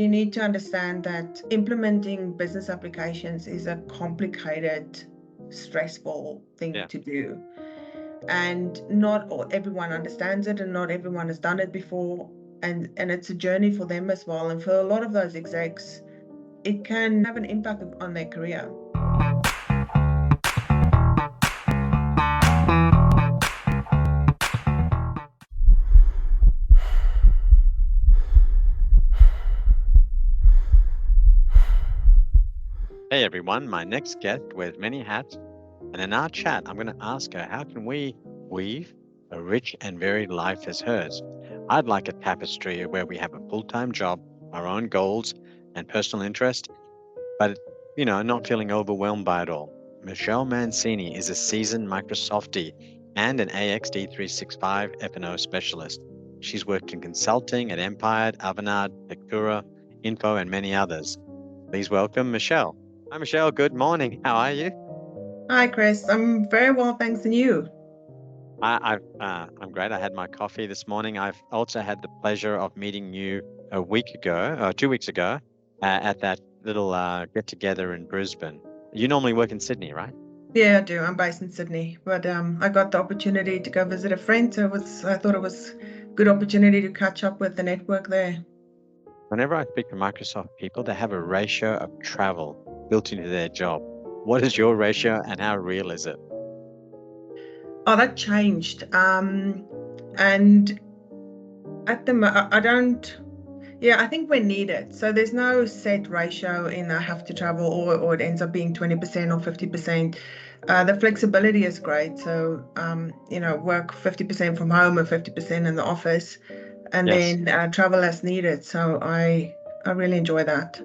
You need to understand that implementing business applications is a complicated, stressful thing Yeah. to do. And everyone understands it, and not everyone has done it before. And it's a journey for them as well. And for a lot of those execs, it can have an impact on their career. Hey everyone, my next guest wears many hats, and in our chat, I'm going to ask her how can we weave a rich and varied life as hers? I'd like a tapestry where we have a full-time job, our own goals and personal interest, but not feeling overwhelmed by it all. Michelle Mancini is a seasoned Microsoftie and an AXD365 F&O specialist. She's worked in consulting at Empire, Avanade, Vectura, Info, and many others. Please welcome Michelle. Hi, Michelle. Good morning. How are you? Hi, Chris. I'm very well, thanks. And you? I'm great. I had my coffee this morning. I've also had the pleasure of meeting you a week ago, 2 weeks ago, at that little get together in Brisbane. You normally work in Sydney, right? Yeah, I do. I'm based in Sydney, but I got the opportunity to go visit a friend, so I thought it was a good opportunity to catch up with the network there. Whenever I speak to Microsoft people, they have a ratio of travel built into their job. What is your ratio and how real is it? Oh, that changed. And at the I don't. Yeah, I think we're needed. So there's no set ratio in I have to travel, or it ends up being 20% or 50%. The flexibility is great. So work 50% from home and 50% in the office, and Yes. then travel as needed. So I really enjoy that.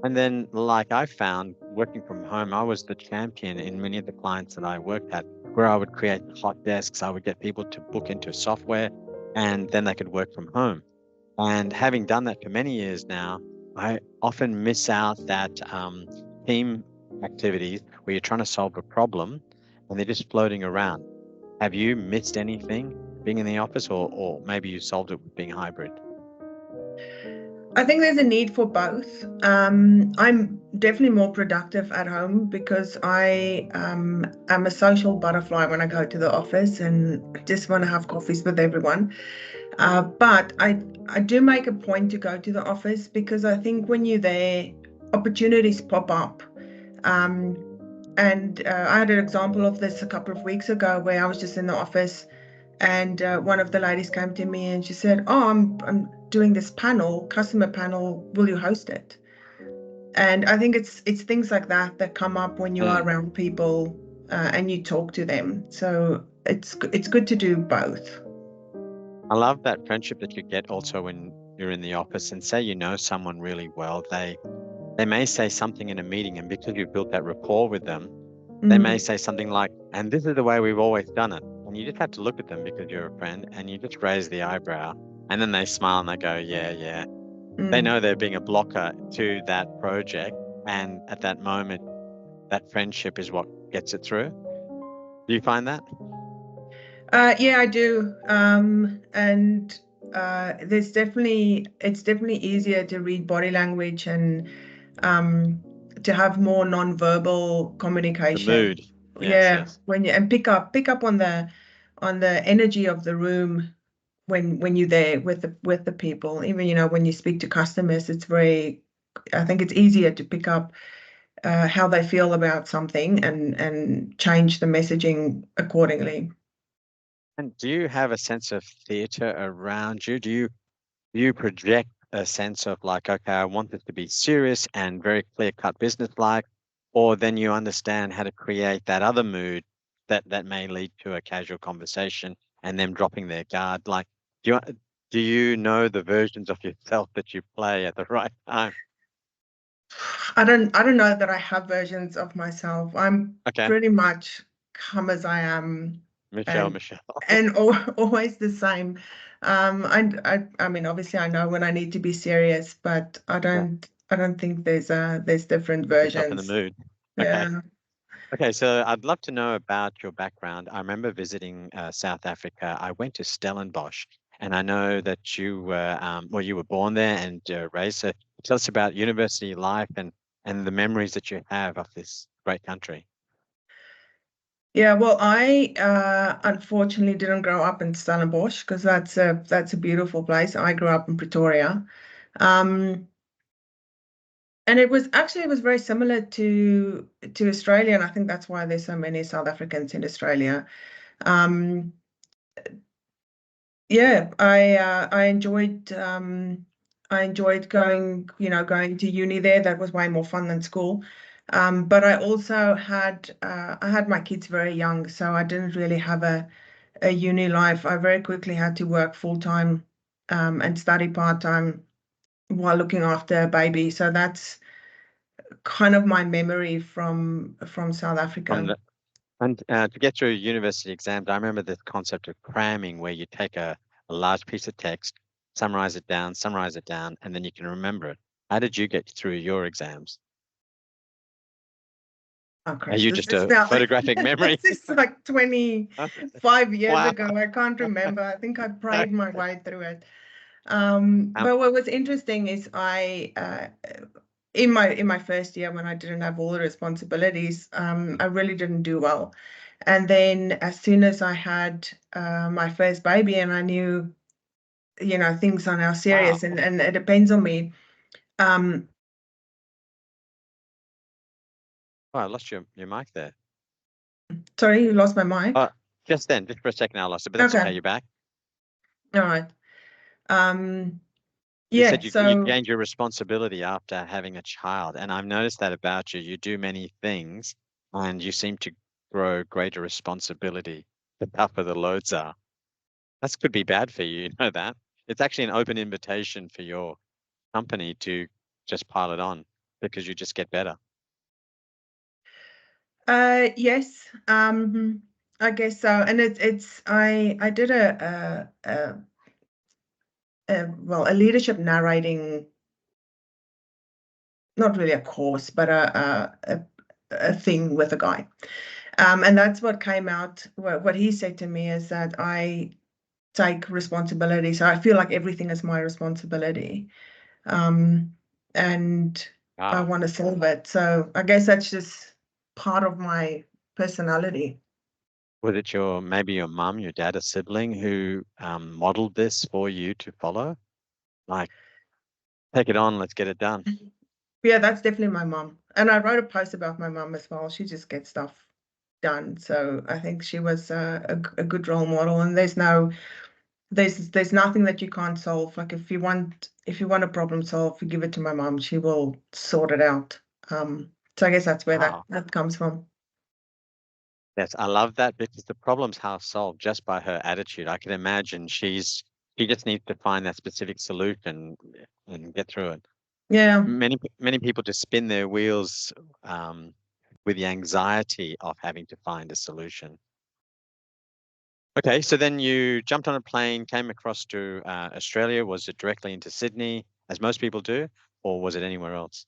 And then, like I found working from home, I was the champion in many of the clients that I worked at, where I would create hot desks. I would get people to book into software and then they could work from home. And having done that for many years now, I often miss out that team activities where you're trying to solve a problem and they're just floating around. Have you missed anything being in the office, or maybe you solved it with being hybrid? I think there's a need for both. I'm definitely more productive at home because I am a social butterfly when I go to the office and just want to have coffees with everyone. But I do make a point to go to the office because I think when you're there, opportunities pop up. Um, and I had an example of this a couple of weeks ago where I was just in the office, and one of the ladies came to me and she said, "Oh, I'm doing this panel, customer panel. Will you host it?" And I think it's things like that that come up when you are Mm. around people and you talk to them. So it's good to do both. I love that friendship that you get also when you're in the office and say you know someone really well. They may say something in a meeting, and because you've built that rapport with them, they may Mm, say something like, "And this is the way we've always done it." And you just have to look at them because you're a friend, and you just raise the eyebrow, and then they smile and they go, "Yeah, yeah." They mm. know they're being a blocker to that project, and at that moment, that friendship is what gets it through. Do you find that? Yeah, I do. And it's definitely easier to read body language and um, to have more non-verbal The communication. mood. Yes, Yeah, yes. when you and pick up on the energy of the room when you're there with the people. Even when you speak to customers, I think it's easier to pick up how they feel about something and change the messaging accordingly. And do you have a sense of theater around you? Do you project a sense of like, okay, I want this to be serious and very clear-cut business-like, or then you understand how to create that other mood that may lead to a casual conversation and them dropping their guard? Like, do you know the versions of yourself that you play at the right time? I don't know that I have versions of myself. I'm Okay, pretty much come as I am, Michelle, and Michelle. always the same. I mean, obviously, I know when I need to be serious, but I Yeah, don't. I don't think there's different put yourself in the versions. mood. Okay. Yeah. Okay, so I'd love to know about your background. I remember visiting South Africa. I went to Stellenbosch, And I know that you were, you were born there and raised. So tell us about university life and the memories that you have of this great country. Yeah, well, I unfortunately didn't grow up in Stellenbosch because that's a beautiful place. I grew up in Pretoria. Um, and it was very similar to Australia, and I think that's why there's so many South Africans in Australia. Um, yeah, I enjoyed going to uni there. That was way more fun than school. But I also had my kids very young, so I didn't really have a uni life. I very quickly had to work full time and study part time while looking after a baby. So that's kind of my memory from South From Africa. the, and to get through university exams, I remember the concept of cramming, where you take a large piece of text, summarize it down, and then you can remember it. How did you get through your exams? Oh, Are Chris, you this just is a now photographic memory? this is like 25 years Wow. ago. I can't remember. I think I prayed my way through it. Um, But what was interesting is I in my first year when I didn't have all the responsibilities, I really didn't do well. And then as soon as I had my first baby and I knew, things are now wow. serious and it depends on me. Um, Oh, I lost your mic there. Sorry, you lost my mic. Oh, just then, just for a second, I lost it, but that's Okay, okay. You're back. all right. Um, You yeah, said you so gained your responsibility after having a child, and I've noticed that about you. You do many things, and you seem to grow greater responsibility the tougher the loads are. That could be bad for you, you know that? It's actually an open invitation for your company to just pile it on because you just get better. yes, I guess so. And I did a leadership narrating, not really a course, but a thing with a guy. And that's what came out. What he said to me is that I take responsibility. So I feel like everything is my responsibility. Um, and I Wow. want to solve it. So I guess that's just part of my personality. Was it maybe your mum, your dad, a sibling who modeled this for you to follow? Like, take it on, let's get it done. Yeah, that's definitely my mom. And I wrote a post about my mom as well. She just gets stuff done. So I think she was a good role model. And there's nothing that you can't solve. Like if you want a problem solved, you give it to my mom. She will sort it out. So I guess that's where that Wow. that comes from. Yes, I love that because the problem's half solved just by her attitude. I can imagine she just needs to find that specific solution and get through it. Yeah. Many people just spin their wheels um, with the anxiety of having to find a solution. Okay, so then you jumped on a plane, came across to Australia. Was it directly into Sydney, as most people do, or was it anywhere else?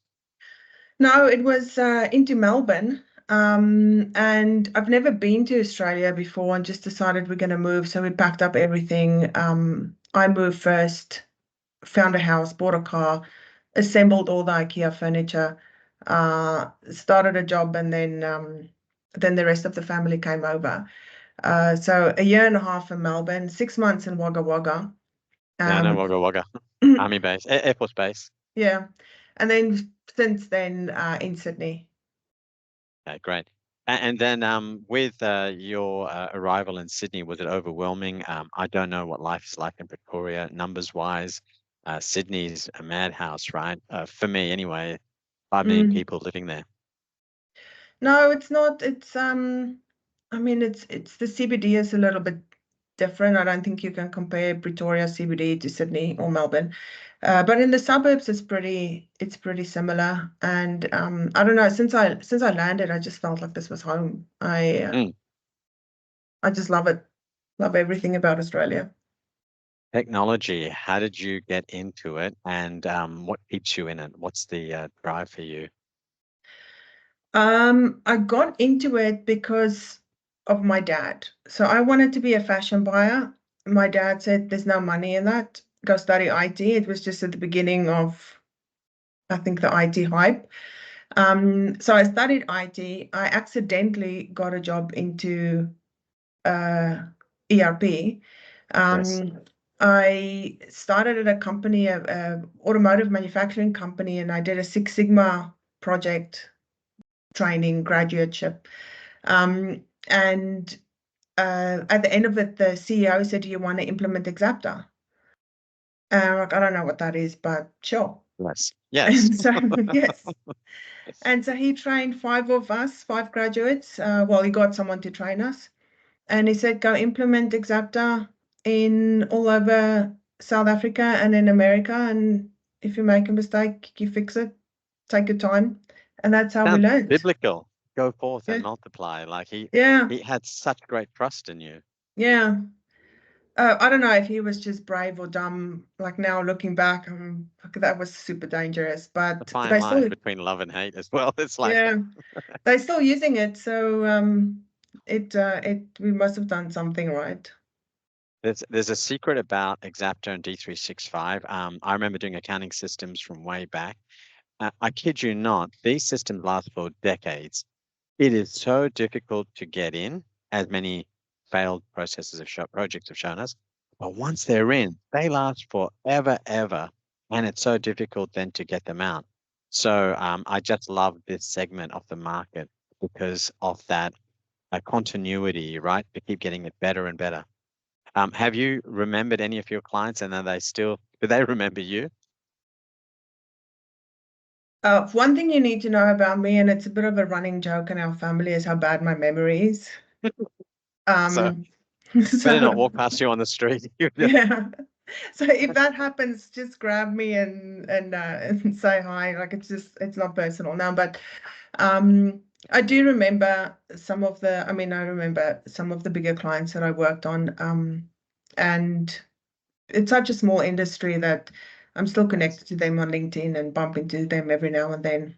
No, it was into Melbourne. And I've never been to Australia before and just decided we're going to move. So we packed up everything. I moved first, found a house, bought a car, assembled all the IKEA furniture, started a job, and then the rest of the family came over. So a year and a half in Melbourne, 6 months in Wagga Wagga. Yeah, no, Um, Wagga Wagga, Army base, Air Force base. yeah, and then since then in Sydney. Okay, great. And then with your arrival in Sydney, was it overwhelming? I don't know what life is like in Pretoria, numbers wise. Sydney's a madhouse, right? For me, anyway, 5 million Mm. people living there. No, it's not. I mean, it's the CBD is a little bit different. I don't think you can compare Pretoria CBD to Sydney or Melbourne. But in the suburbs, it's pretty similar. And I don't know, since I landed, I just felt like this was home. Mm. I just love it. Love everything about Australia. Technology, how did you get into it, and what keeps you in it? What's the drive for you? I got into it because of my dad. So I wanted to be a fashion buyer, my dad said, there's no money in that. Go study IT. It was just at the beginning of, I think, the IT hype. So I studied IT. I accidentally got a job into ERP. Yes. I started at a company, a automotive manufacturing company, and I did a Six Sigma project training graduateship. And at the end of it, the CEO said, "Do you want to implement Exapta?" And I'm like, "I don't know what that is, but sure." Yes. Yes. And so, yes. And so he trained five of us, five graduates. Well, he got someone to train us. And he said, go implement Exapta in all over South Africa and in America. And if you make a mistake, you fix it, take your time. And that's how we Sounds learned. biblical. Go forth Yeah. and multiply. Like Yeah. he had such great trust in you. Yeah. I don't know if he was just brave or dumb. Like now looking back, that was super dangerous. A But fine they line still, between love and hate as well. It's like yeah, they're still using it. So we must have done something right. there's a secret about Exapta and D365. I remember doing accounting systems from way back. I kid you not, these systems last for decades. It is so difficult to get in, as many failed projects have shown us. But once they're in, they last forever, ever, and it's so difficult then to get them out. So I just love this segment of the market because of that continuity, right? To keep getting it better and better. Have you remembered any of your clients, and do they remember you? One thing you need to know about me, and it's a bit of a running joke in our family, is how bad my memory is. So Um, better not so walk past you on the street. yeah. So if that happens, just grab me and say hi. Like it's not personal now, but I do remember I remember some of the bigger clients that I worked on. And it's such a small industry that I'm still Yes. connected to them on LinkedIn and bump into them every now and then.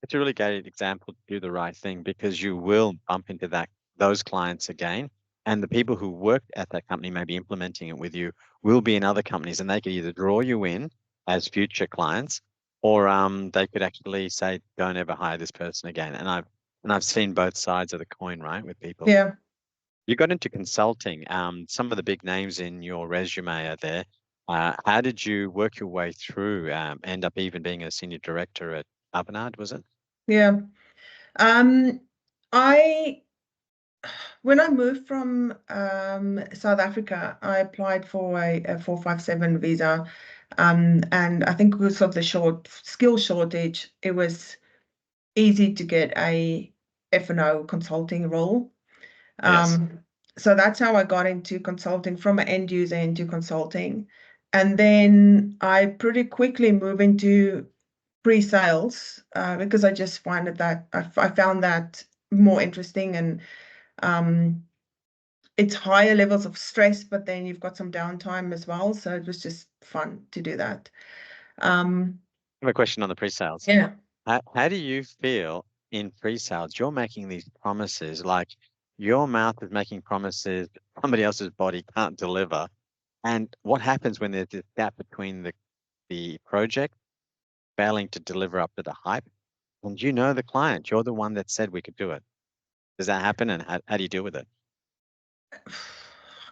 It's a really great example to do the right thing because you will bump into those clients again. And the people who worked at that company, maybe implementing it with you, will be in other companies, and they could either draw you in as future clients, or they could actually say, "Don't ever hire this person again." And I've seen both sides of the coin, right, with people. Yeah. You got into consulting. Some of the big names in your resume are there. How did you work your way through, end up even being a senior director at Avanade, was it? Yeah. Um, I when I moved from South Africa, I applied for a 457 visa. And I think because of the skill shortage, it was easy to get a F&O consulting role. Yes. So that's how I got into consulting, from an end user into consulting. And then I pretty quickly moved into pre-sales because I just find that I found that more interesting. And um, it's higher levels of stress, but then you've got some downtime as well. So it was just fun to do that. Um, I have a question on the pre-sales. yeah, How do you feel in pre-sales? You're making these promises, like your mouth is making promises somebody else's body can't deliver. And what happens when there's this gap between the project failing to deliver up to the hype? And you know the client, you're the one that said we could do it. Does that happen? And how do you deal with it?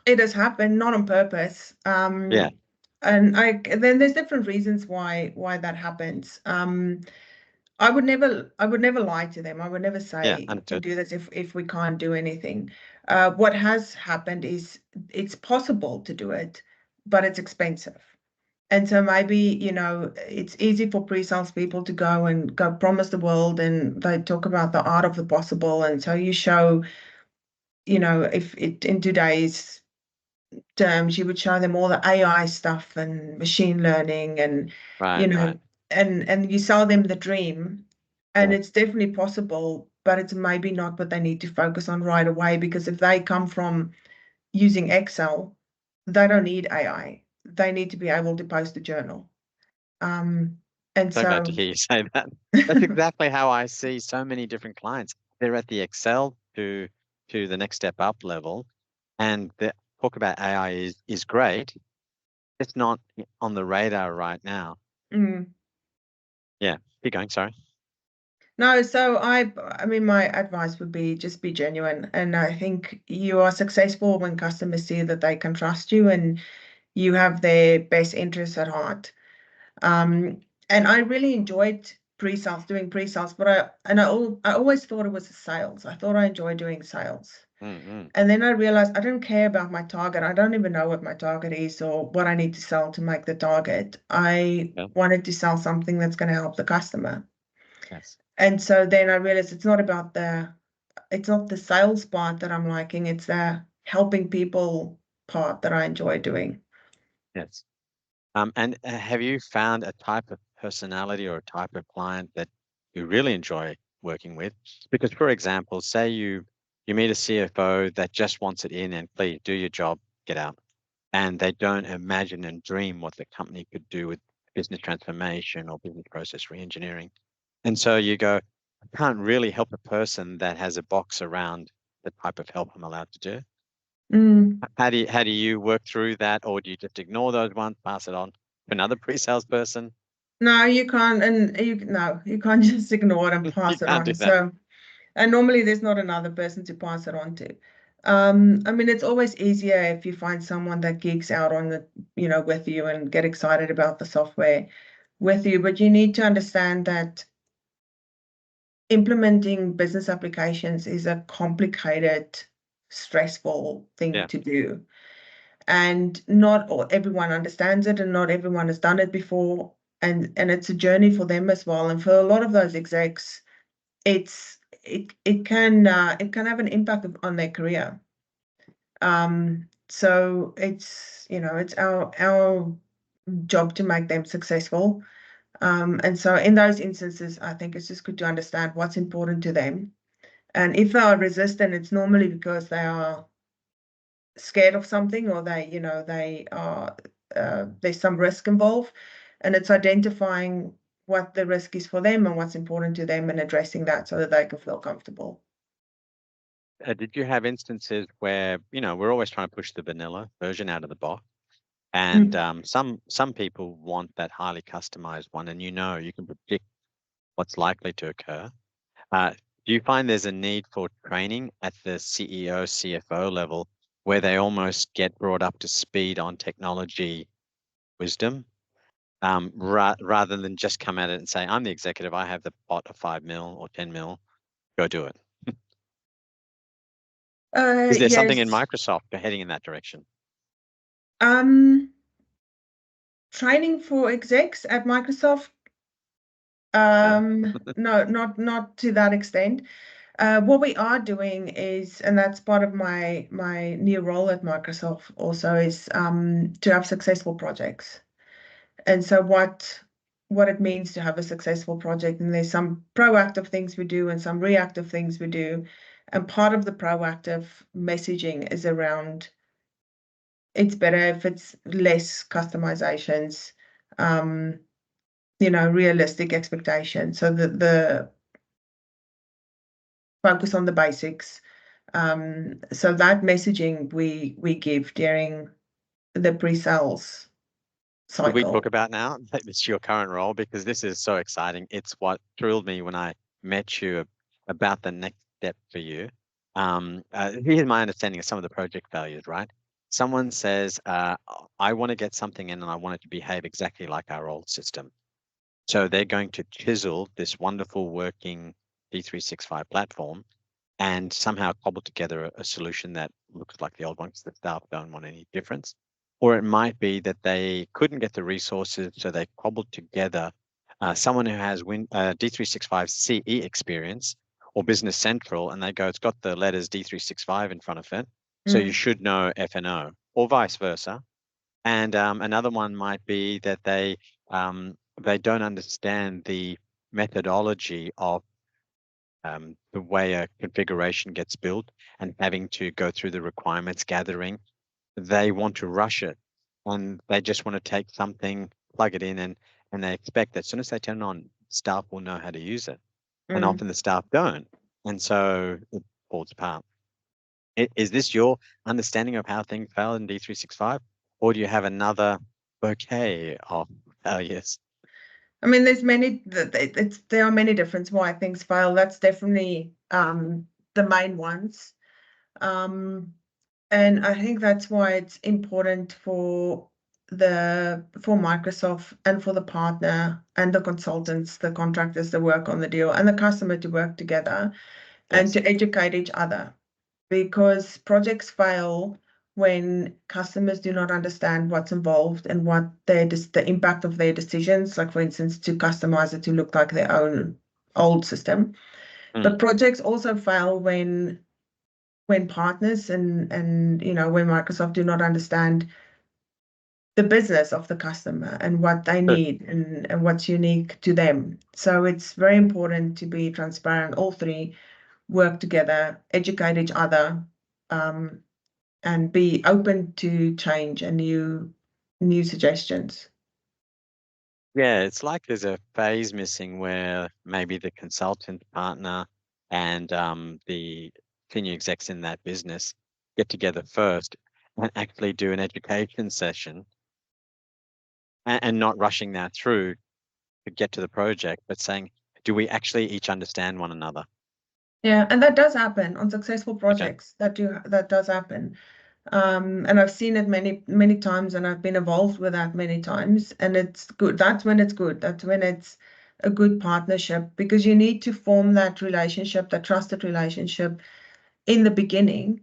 it has happened, not on purpose. Yeah, And then there's different reasons why that happens. I would never lie to them. I would never yeah, say we can understood. do this if we can't do anything. What has happened is it's possible to do it, but it's expensive. And so maybe, it's easy for pre-sales people to go promise the world, and they talk about the art of the possible. And so you show, if it in today's terms, you would show them all the AI stuff and machine learning and, you Right, right. know, and you sell them the dream. And Yeah. it's definitely possible, but it's maybe not what they need to focus on right away, because if they come from using Excel, they don't need AI. They need to be able to post a journal. Um, and So glad to so, hear you say that. That's exactly how I see so many different clients. They're at the Excel to the next step up level, and talk about AI is great. It's not on the radar right now. Mm. Yeah, keep going. Sorry. No, so I mean, my advice would be just be genuine. And I think you are successful when customers see that they can trust you and you have their best interests at heart. And I really enjoyed pre-sales, doing pre-sales, but I always thought it was sales. I thought I enjoyed doing sales. Mm-hmm. And then I realized I don't care about my target. I don't even know what my target is or what I need to sell to make the target. I Yeah. wanted to sell something that's going to help the customer. Yes. And so then I realized it's not the sales part that I'm liking, it's the helping people part that I enjoy doing. Yes. And have you found a type of personality or a type of client that you really enjoy working with? Because, for example, say you meet a CFO that just wants it in and please do your job, get out, and they don't imagine and dream what the company could do with business transformation or business process reengineering. And so you go, I can't really help a person that has a box around the type of help I'm allowed to do. Mm. How do you work through that, or do you just ignore those ones, pass it on to another pre-sales person? No, you can't, and you can't just ignore it and You pass it can't do on. that. So, and normally there's not another person to pass it on to. I mean, it's always easier if you find someone that geeks out on with you and get excited about the software with you. But you need to understand that implementing business applications is a complicated, stressful thing Yeah. to do. And not everyone understands it and not everyone has done it before. And it's a journey for them as well. And for a lot of those execs, it can have an impact on their career. So it's our job to make them successful. And so in those instances, I think it's just good to understand what's important to them. And if they are resistant, it's normally because they are scared of something or they are there's some risk involved. And it's identifying what the risk is for them and what's important to them and addressing that so that they can feel comfortable. Did you have instances where, we're always trying to push the vanilla version out of the box, and Mm. some people want that highly customized one, and you can predict what's likely to occur. Uh, do you find there's a need for training at the CEO, CFO level where they almost get brought up to speed on technology wisdom, rather than just come at it and say, I'm the executive, I have the pot of 5 mil or 10 mil, go do it. Is there something in Yes. Microsoft heading in that direction? Um, Training for execs at Microsoft. No? No, not to that extent. What we are doing is, and that's part of my new role at Microsoft also, is to have successful projects. And so what it means to have a successful project, and there's some proactive things we do and some reactive things we do. And part of the proactive messaging is around it's better if it's less customizations, um, realistic expectations. So the focus on the basics. So that messaging we give during the pre-sales Could we talk cycle. about now that it's your current role? Because this is so exciting. It's what thrilled me when I met you about the next step for you. Here's my understanding of some of the project values, right? Someone says, I want to get something in and I want it to behave exactly like our old system. So they're going to chisel this wonderful working D365 platform and somehow cobble together a solution that looks like the old one because the staff don't want any difference. Or it might be that they couldn't get the resources, so they cobbled together someone who has D365 CE experience or Business Central, and they go, it's got the letters D365 in front of it, so you Mm, should know F&O, or vice versa. And another one might be that they don't understand the methodology of the way a configuration gets built and having to go through the requirements gathering. They want to rush it and they just want to take something, plug it in, and they expect that as soon as they turn it on, staff will know how to use it. And mm. often the staff don't. And so it falls apart. Is this your understanding of how things fail in D365, or do you have another bouquet of failures? I mean, there are many different why things fail. That's definitely the main ones. And I think that's why it's important for Microsoft and for the partner and the consultants, the contractors that work on the deal, and the customer to work together and Yes. to educate each other, because projects fail when customers do not understand what's involved and what the impact of their decisions, like for instance, to customize it to look like their own old system. But projects also fail when partners and when Microsoft do not understand the business of the customer and what they True. need and what's unique to them. So it's very important to be transparent. All three work together, educate each other, and be open to change and new suggestions. Yeah, it's like there's a phase missing where maybe the consultant partner and the senior execs in that business get together first and actually do an education session and not rushing that through to get to the project, but saying, do we actually each understand one another? Yeah, and that does happen on successful Okay. projects. That does happen. And I've seen it many times, and I've been involved with that many times, and it's good. That's when it's good. That's when it's a good partnership, because you need to form that relationship, that trusted relationship in the beginning,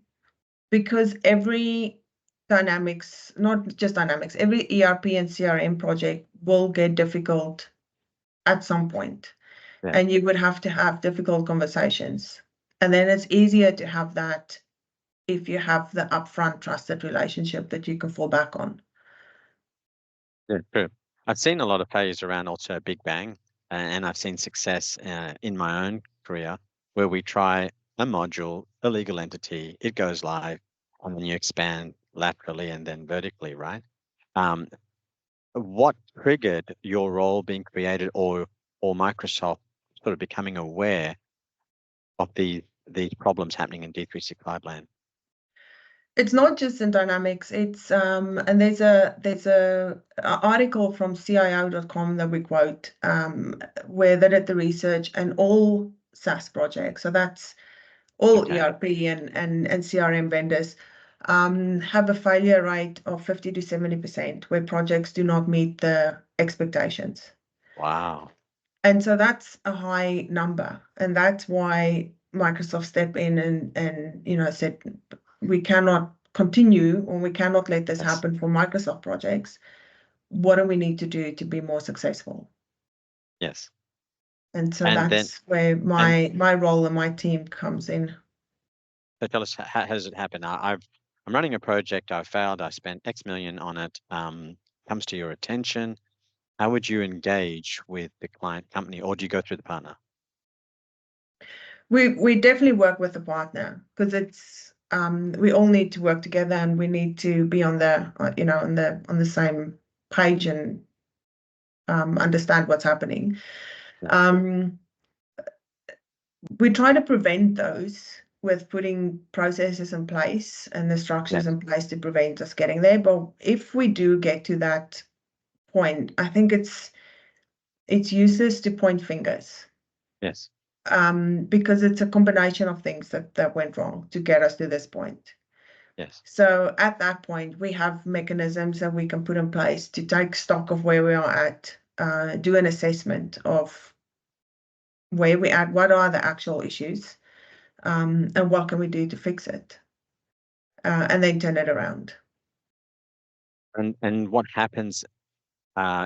because every dynamics, not just dynamics, every ERP and CRM project will get difficult at some point, Yeah. and you would have to have difficult conversations. And then it's easier to have that if you have the upfront trusted relationship that you can fall back on. Yeah, true. I've seen a lot of failures around also Big Bang, and I've seen success in my own career where we try a module, a legal entity, it goes live, and then you expand laterally and then vertically, right? Um, what triggered your role being created, or Microsoft sort of becoming aware of these problems happening in D365 land? It's not just in Dynamics. It's and there's a article from CIO.com that we quote, where they did the research, and all SaaS projects, so that's all Okay. ERP and CRM vendors, have a failure rate of 50 to 70% where projects do not meet the expectations. Wow. And so that's a high number, and that's why Microsoft stepped in and said we cannot continue, or we cannot let this Yes. happen for Microsoft projects. What do we need to do to be more successful? Yes. And so And then, that's where and my role and my team comes in. so tell us, how has it happened? I'm running a project. I failed. I spent X million on it. Comes to your attention. How would you engage with the client company, or do you go through the partner? We definitely work with the partner, because it's we all need to work together, and we need to be on the on the same page and understand what's happening. Yeah. Um, we try to prevent those with putting processes in place and the structures Yes. in place to prevent us getting there. But if we do get to that point, I think it's useless to point fingers, Yes. because it's a combination of things that went wrong to get us to this point. Yes. So at that point, we have mechanisms that we can put in place to take stock of where we are at, do an assessment of where we're at, what are the actual issues, and what can we do to fix it, and then turn it around. And what happens?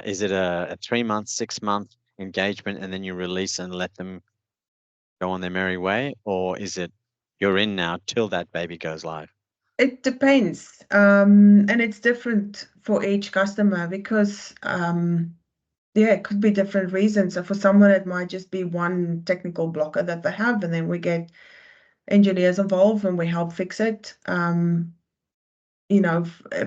Is it a 3 month, 6 month engagement, and then you release and let them go on their merry way, or is it you're in now till that baby goes live? It depends, and it's different for each customer, because yeah, it could be different reasons. So for someone, it might just be one technical blocker that they have, and then we get engineers involved and we help fix it.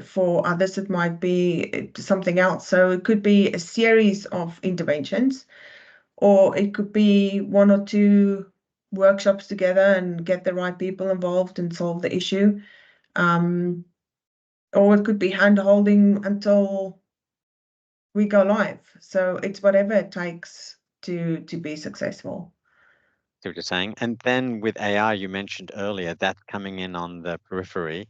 For others, it might be something else. So it could be a series of interventions, or it could be one or two workshops together and get the right people involved and solve the issue. Or it could be hand holding until we go live. So it's whatever it takes to be successful. See what you're saying. And then with AI, you mentioned earlier that coming in on the periphery.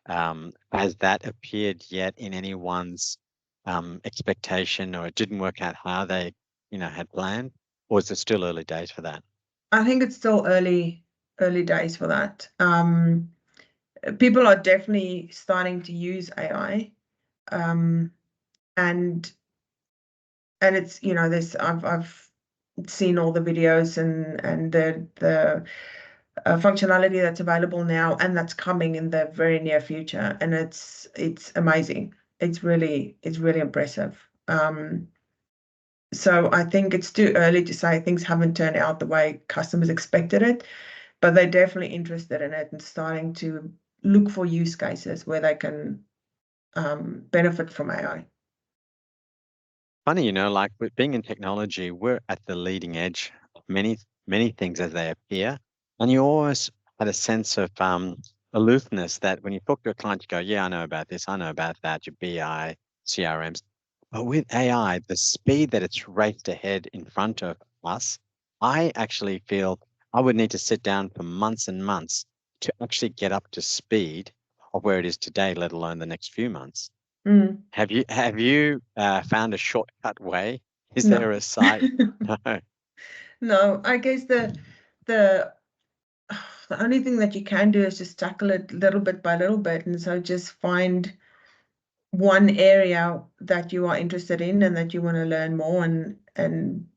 Has that appeared yet in anyone's expectation, or it didn't work out how they, had planned, or is it still early days for that? I think it's still early days for that. People are definitely starting to use AI, and it's this I've seen all the videos and the functionality that's available now and that's coming in the very near future, and it's amazing. It's really impressive. So I think it's too early to say things haven't turned out the way customers expected it, but they're definitely interested in it and starting to look for use cases where they can benefit from AI. Funny, like with being in technology, we're at the leading edge of many things as they appear. And you always had a sense of aloofness that when you talk to a client, you go, yeah, I know about this, I know about that, your BI, CRMs. But with AI, the speed that it's raced ahead in front of us, I actually feel I would need to sit down for months and months to actually get up to speed of where it is today, let alone the next few months. Mm, Have you found a shortcut way? Is no. there a site? No. No, I guess the the only thing that you can do is just tackle it little bit by little bit. And so just find one area that you are interested in and that you want to learn more and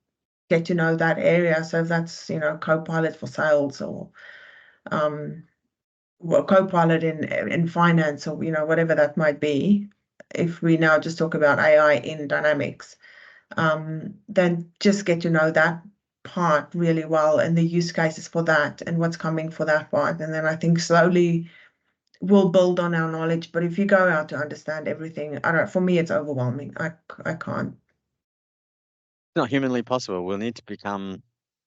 get to know that area. So if that's, Copilot for sales or um Copilot in finance or, whatever that might be. If we now just talk about AI in Dynamics, then just get to know that part really well and the use cases for that and what's coming for that part. And then I think slowly we'll build on our knowledge. But if you go out to understand everything, I don't, for me, it's overwhelming. I can't. It's not humanly possible. We'll need to become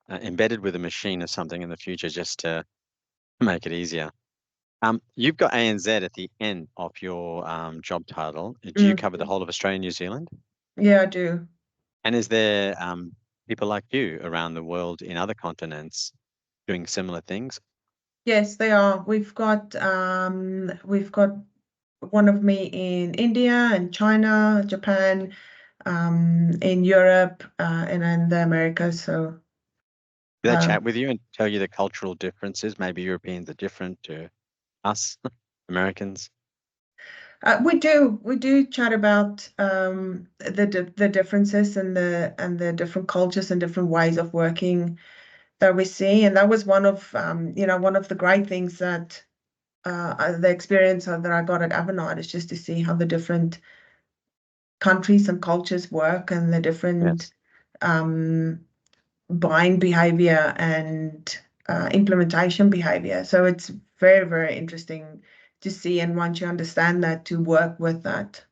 embedded with a machine or something in the future just to make it easier. You've got ANZ at the end of your job title. Do you cover the Mm. whole of Australia and New Zealand? Yeah, I do. And is there people like you around the world in other continents doing similar things? Yes, they are. We've got one of me in India and China, Japan, in Europe, and in the Americas. So Do they uh, chat with you and tell you the cultural differences? Maybe Europeans are different to us, Americans. we do chat about the differences and the different cultures and different ways of working that we see, and that was one of the great things that the experience that I got at Avanade is just to see how the different countries and cultures work and the different Yes. um, buying behavior and implementation behavior. So it's very, very interesting to see. And once you understand that, to work with that.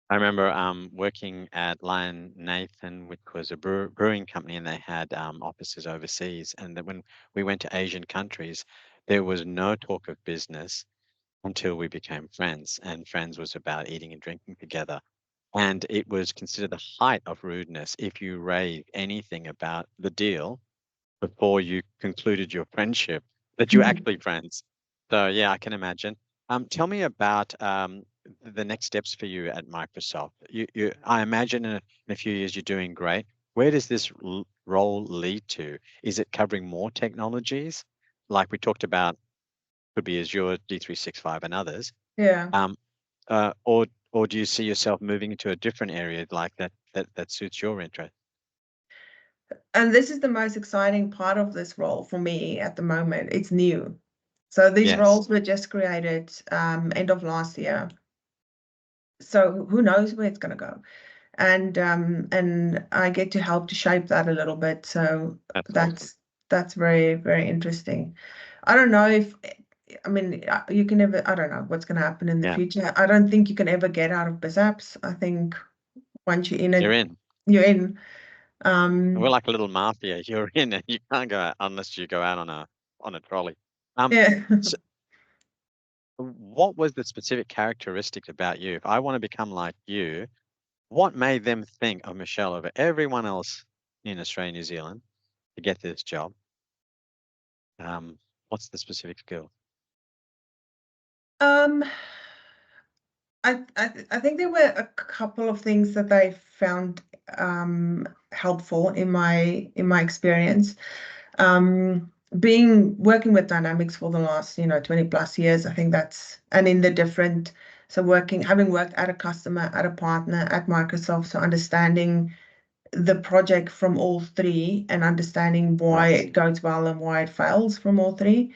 I remember working at Lion Nathan, which was a brewing company, and they had offices overseas. And that when we went to Asian countries, there was no talk of business until we became friends. And friends was about eating and drinking together. And it was considered the height of rudeness if you raised anything about the deal before you concluded your friendship, that you're actually friends. So yeah, I can imagine. Tell me about the next steps for you at Microsoft. I imagine in a few years you're doing great. Where does this role lead to? Is it covering more technologies, like we talked about, could be Azure, D365, and others? Yeah. Um, or do you see yourself moving into a different area like that suits your interest? And this is the most exciting part of this role for me at the moment. It's new. So these Yes. roles were just created end of last year. So who knows where it's going to go? And I get to help to shape that a little bit. So That's awesome. that's very, very interesting. I don't know if I mean you can never. I don't know what's going to happen in the Yeah, future. I don't think you can ever get out of BizApps. I think once you're in you're it, in. you're in. And we're Um, like a little mafia. You're in and you can't go out unless you go out on a trolley. Um, yeah. so what was the specific characteristic about you? If I want to become like you, what made them think of Michelle over everyone else in Australia, New Zealand to get this job? Um, what's the specific skill? Um, I think there were a couple of things that I found helpful in my experience. Being working with dynamics for the last 20 plus years, I think that's and in the different so working having worked at a customer, at a partner, at Microsoft, so understanding the project from all three and understanding why Yes. it goes well and why it fails from all three.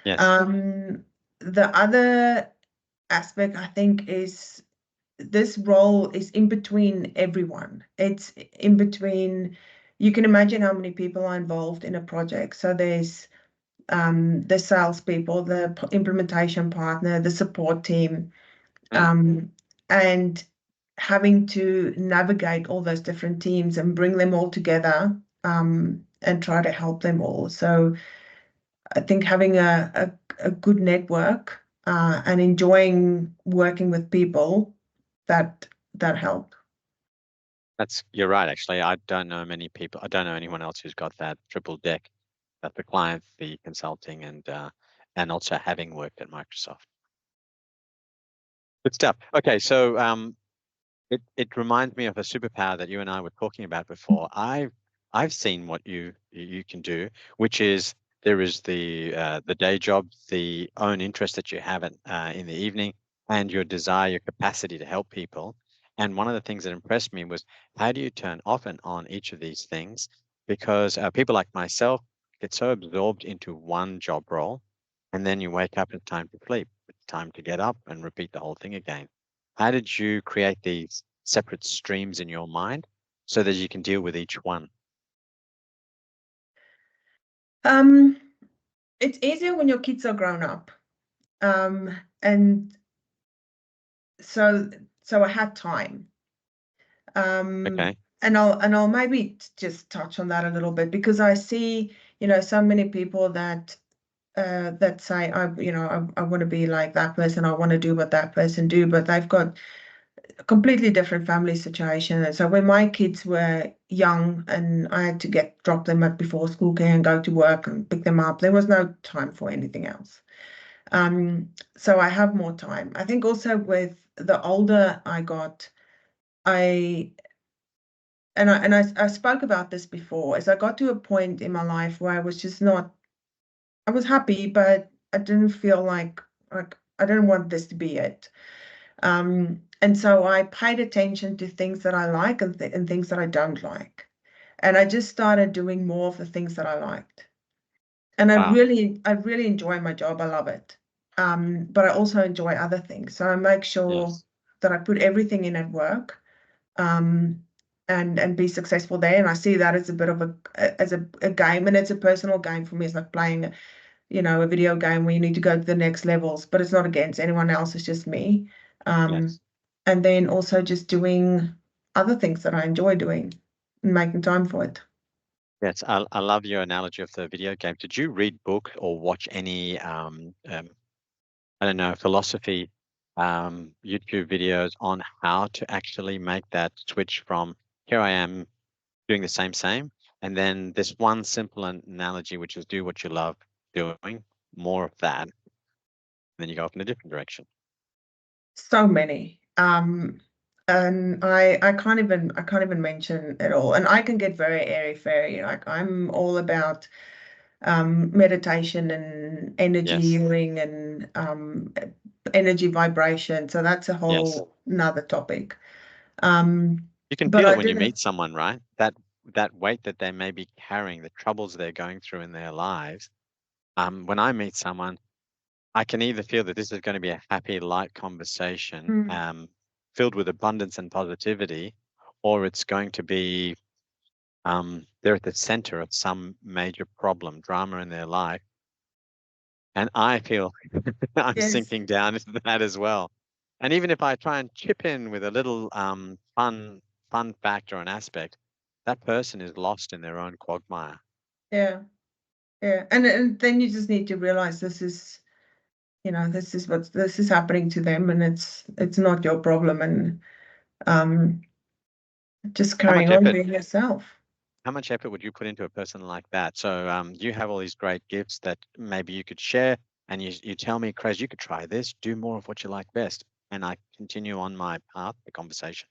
Yes. Um, the other aspect I think is this role is in between everyone. It's in between, you can imagine how many people are involved in a project. So there's the salespeople, the implementation partner, the support team, Mm. and having to navigate all those different teams and bring them all together and try to help them all. So I think having a good network and enjoying working with people that helped. You're right, actually. I don't know many people. I don't know anyone else who's got that triple deck, that the client, the consulting, and also having worked at Microsoft. Good stuff. Okay, so it reminds me of a superpower that you and I were talking about before. I've seen what you can do, which is there is the day job, the own interest that you have in the evening, and your desire, your capacity to help people. And one of the things that impressed me was how do you turn off and on each of these things? Because people like myself get so absorbed into one job role, and then you wake up and it's time to sleep. It's time to get up and repeat the whole thing again. How did you create these separate streams in your mind so that you can deal with each one? Um, it's easier when your kids are grown up. And so I had time. Okay. And I'll maybe just touch on that a little bit because I see, so many people that say I want to be like that person, I want to do what that person do, but they've got a completely different family situation. And so when my kids were young and I had to drop them at before school care and go to work and pick them up, there was no time for anything else. So I have more time. I think also with the older I got, I I spoke about this before, as I got to a point in my life where I was just not, I was happy, but I didn't feel like I didn't want this to be it. And so I paid attention to things that I like and things that I don't like. And I just started doing more of the things that I liked. And Wow. I really enjoy my job. I love it. But I also enjoy other things. So I make sure Yes. that I put everything in at work, um, and be successful there. And I see that as a bit of a game, and it's a personal game for me. It's like playing, a video game where you need to go to the next levels, but it's not against anyone else. It's just me. Um, Yes. and then also just doing other things that I enjoy doing and making time for it. Yes. I love your analogy of the video game. Did you read book or watch any I don't know, philosophy YouTube videos on how to actually make that switch from here I am doing the same, and then this one simple analogy, which is do what you love doing, more of that, then you go off in a different direction. So many. And I can't even mention it all. And I can get very airy fairy. Like I'm all about meditation and energy Yes. healing and energy vibration. So that's a Yes. whole another topic. Um, You can but feel I it when you didn't. meet someone, right? That weight that they may be carrying, the troubles they're going through in their lives. When I meet someone, I can either feel that this is going to be a happy, light conversation, Mm, filled with abundance and positivity, or it's going to be they're at the center of some major problem, drama in their life, and I feel I'm yes. sinking down into that as well. And even if I try and chip in with a little fun factor or an aspect, that person is lost in their own quagmire. Yeah. Yeah. And then you just need to realize this is, this is happening to them, and it's not your problem, and um just How carrying much on effort being yourself. how much effort would you put into a person like that? So you have all these great gifts that maybe you could share, and you tell me, Craig, you could try this, do more of what you like best, and I continue on my path, the conversation.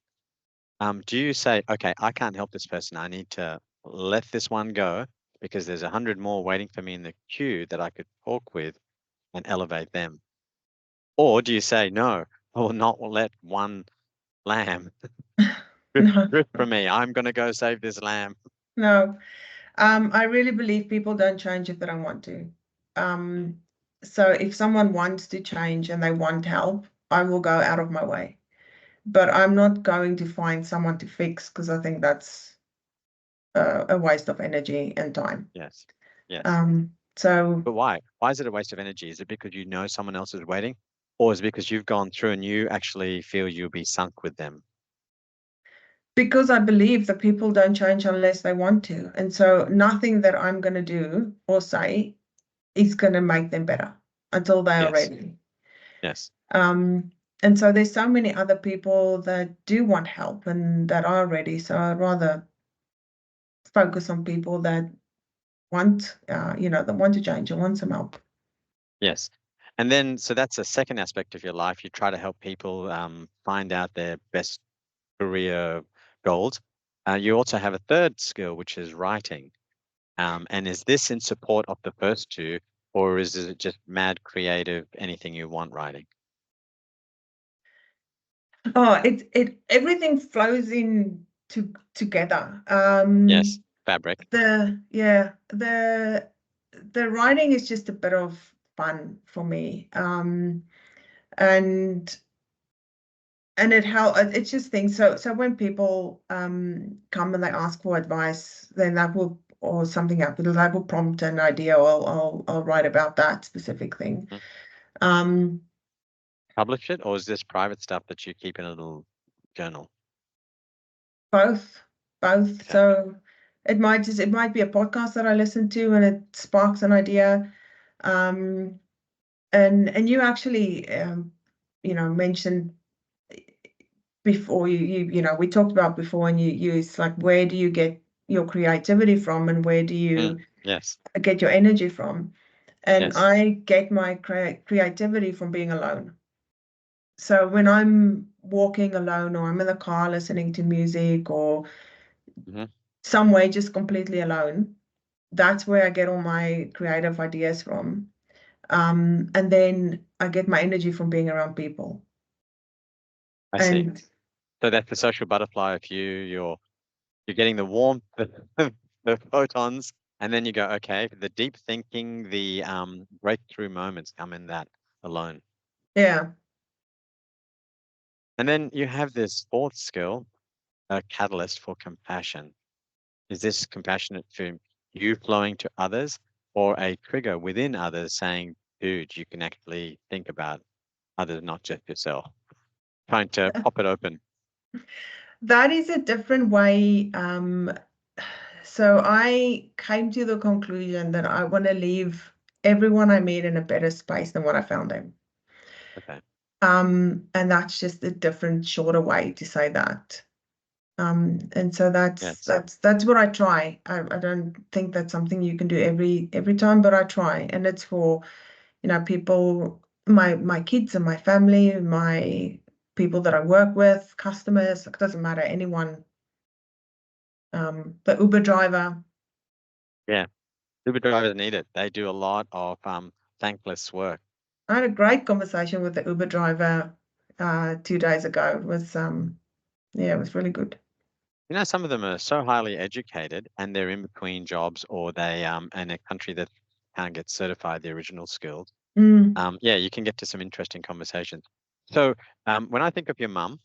Do you say, okay, I can't help this person. I need to let this one go because there's 100 more waiting for me in the queue that I could talk with and elevate them? Or do you say, no, I will not let one lamb No, drift from me. I'm going to go save this lamb. no. I really believe people don't change if they don't want to. Mm. So if someone wants to change and they want help, I will go out of my way. But I'm not going to find someone to fix, because I think that's a waste of energy and time. Yes. Yes. So But why? Why is it a waste of energy? Is it because you know someone else is waiting? Or is it because you've gone through and you actually feel you'll be sunk with them? because I believe that people don't change unless they want to. And so nothing that I'm going to do or say is going to make them better until they are Yes. ready. Yes. And so there's so many other people that do want help and that are ready. So I'd rather focus on people that want, that want to change and want some help. Yes. And then, so that's a second aspect of your life. You try to help people find out their best career goals. You also have a third skill, which is writing. And is this in support of the first two, or is it just mad creative, anything you want writing? Oh, it everything flows in together. Yes, fabric. The writing is just a bit of fun for me. And it's just things. So when people come and they ask for advice, then that will, or something happens, that will prompt an idea, or I'll write about that specific thing. Mhm. Um, Publish it, or is this private stuff that you keep in a little journal? both, both. Okay. So it might be a podcast that I listen to and it sparks an idea. Um, and you actually mentioned before, we talked about before, and it's like, where do you get your creativity from, and where do Mm. you Yes. get your energy from? And Yes. I get my creativity from being alone. So when I'm walking alone, or I'm in the car listening to music, or Hmm. somewhere just completely alone, that's where I get all my creative ideas from. And then I get my energy from being around people. I see. And So that's the social butterfly of you. You're getting the warmth, the photons, and then you go, okay, the deep thinking, the breakthrough moments come in that alone. yeah, And then you have this fourth skill, a catalyst for compassion. Is this compassionate for you flowing to others, or a trigger within others saying, dude, you can actually think about others, not just yourself? Trying to pop it open. that is a different way. So I came to the conclusion that I want to leave everyone I meet in a better space than what I found them. Okay. And that's just a different, shorter way to say that. And so that's Yes. that's that's what I try. I don't think that's something you can do every time, but I try. And it's for, people, my kids and my family, my people that I work with, customers, it doesn't matter, anyone, the Uber driver. Yeah. Uber drivers need it. They do a lot of thankless work. I had a great conversation with the Uber driver 2 days ago. It was yeah, it was really good. Some of them are so highly educated and they're in between jobs, or they in a country that can't get certified the original skills. Mm, Yeah, you can get to some interesting conversations. So when I think of your mum,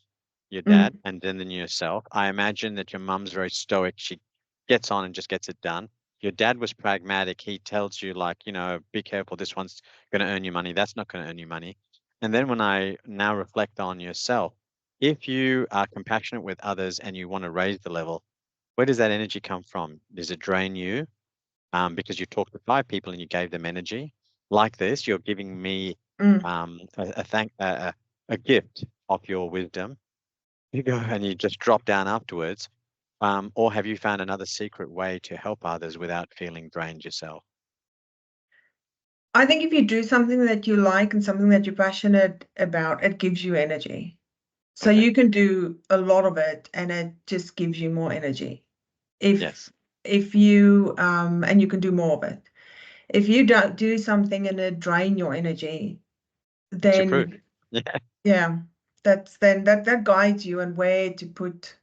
your dad, mm, and then yourself, I imagine that your mum's very stoic. She gets on and just gets it done. Your dad was pragmatic. He tells you, like, be careful, this one's going to earn you money. That's not going to earn you money. And then when I now reflect on yourself, if you are compassionate with others and you want to raise the level, Where does that energy come from? Does it drain you because you talked to 5 people and you gave them energy? Like this, you're giving me Mm. a gift of your wisdom. You go and you just drop down afterwards. Or have you found another secret way to help others without feeling drained yourself? I think if you do something that you like and something that you're passionate about, it gives you energy. So Okay. you can do a lot of it and it just gives you more energy. Yes. If you and you can do more of it. If you don't do something and it drain your energy, What's your proof? then Yeah. yeah, that guides you and where to put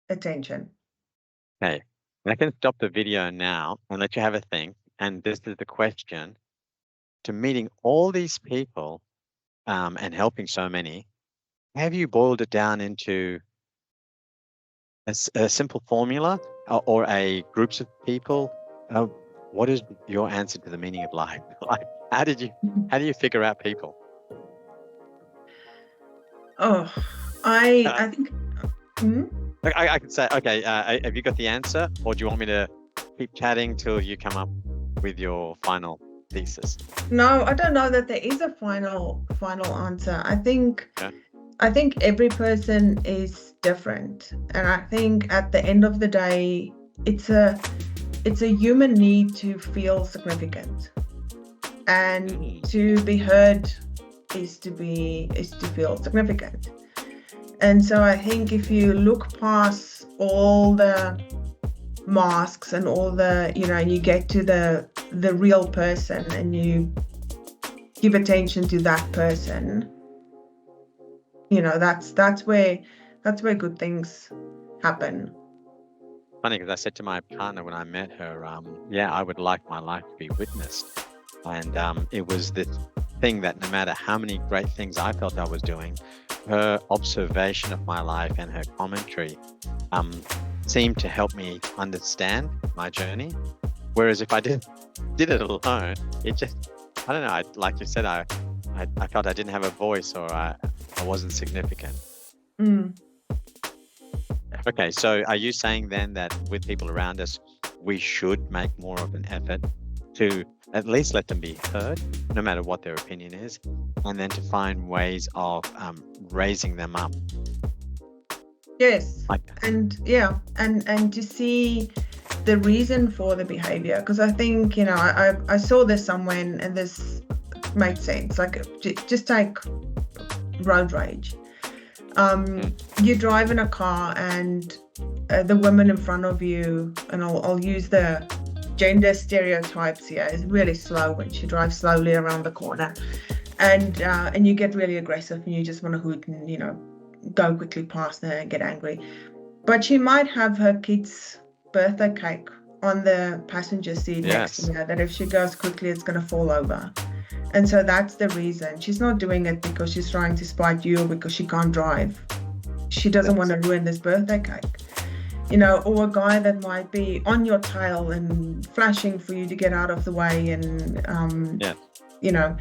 attention. Okay. I can stop the video now and let you have a think. And this is the question. To meeting all these people and helping so many, have you boiled it down into a simple formula or a groups of people? Uh, what is your answer to the meaning of life? Like, how do you figure out people? Oh, I Uh, I think hmm? I could say, okay, have you got the answer, or do you want me to keep chatting till you come up with your final thesis? No, I don't know that there is a final answer. Yeah. I think every person is different, and I think at the end of the day, it's a it's a human need to feel significant, and Mm, to be heard is to feel significant. And so I think if you look past all the masks and all the, you get to the real person and you give attention to that person, that's where good things happen. funny because I said to my partner when I met her, yeah, I would like my life to be witnessed. And it was this thing that no matter how many great things I felt I was doing, her observation of my life and her commentary seemed to help me understand my journey. Whereas if I did it alone, it just, I don't know, like you said, I felt I didn't have a voice or I wasn't significant. Mm. Okay, so are you saying then that with people around us, we should make more of an effort to at least let them be heard, no matter what their opinion is, and then to find ways of raising them up? Yes. Like, And yeah, and to see the reason for the behavior, because I think, I saw this somewhere and this made sense. Like, just take road rage. You drive in a car and the woman in front of you, and I'll use the gender stereotypes here, is really slow when she drives slowly around the corner, and you get really aggressive and you just want to hoot and go quickly past her and get angry. But she might have her kid's birthday cake on the passenger seat next yes, to her, that if she goes quickly it's going to fall over. And so that's the reason. She's not doing it because she's trying to spite you or because she can't drive. She doesn't want to ruin this birthday cake. Or a guy that might be on your tail and flashing for you to get out of the way. And, yeah,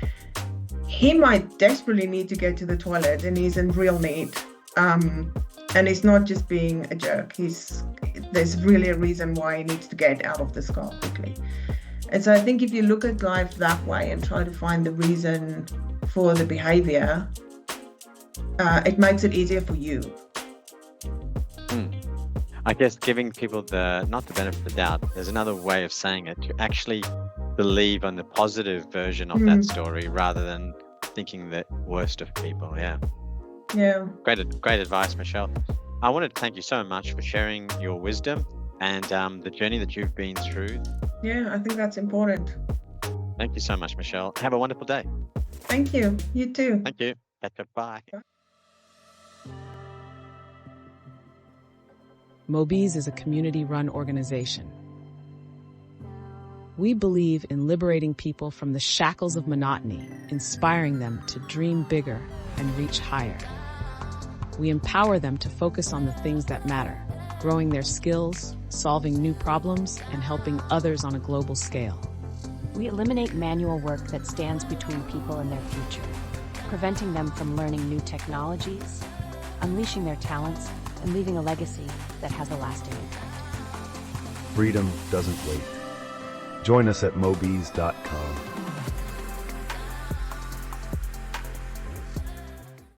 he might desperately need to get to the toilet and he's in real need. And he's not just being a jerk. There's really a reason why he needs to get out of this car quickly. And so I think if you look at life that way and try to find the reason for the behavior, it makes it easier for you. I guess giving people not the benefit of the doubt, there's another way of saying it, to actually believe on the positive version of that story rather than thinking the worst of people. Yeah. Yeah. Great advice, Michelle. I wanted to thank you so much for sharing your wisdom and the journey that you've been through. Yeah, I think that's important. Thank you so much, Michelle. Have a wonderful day. Thank you. You too. Thank you. Bye. Mobeez is a community-run organization. We believe in liberating people from the shackles of monotony, inspiring them to dream bigger and reach higher. We empower them to focus on the things that matter, growing their skills, solving new problems, and helping others on a global scale. We eliminate manual work that stands between people and their future, preventing them from learning new technologies, unleashing their talents, and leaving a legacy that has a lasting impact. Freedom doesn't wait. Join us at Mobeez.com.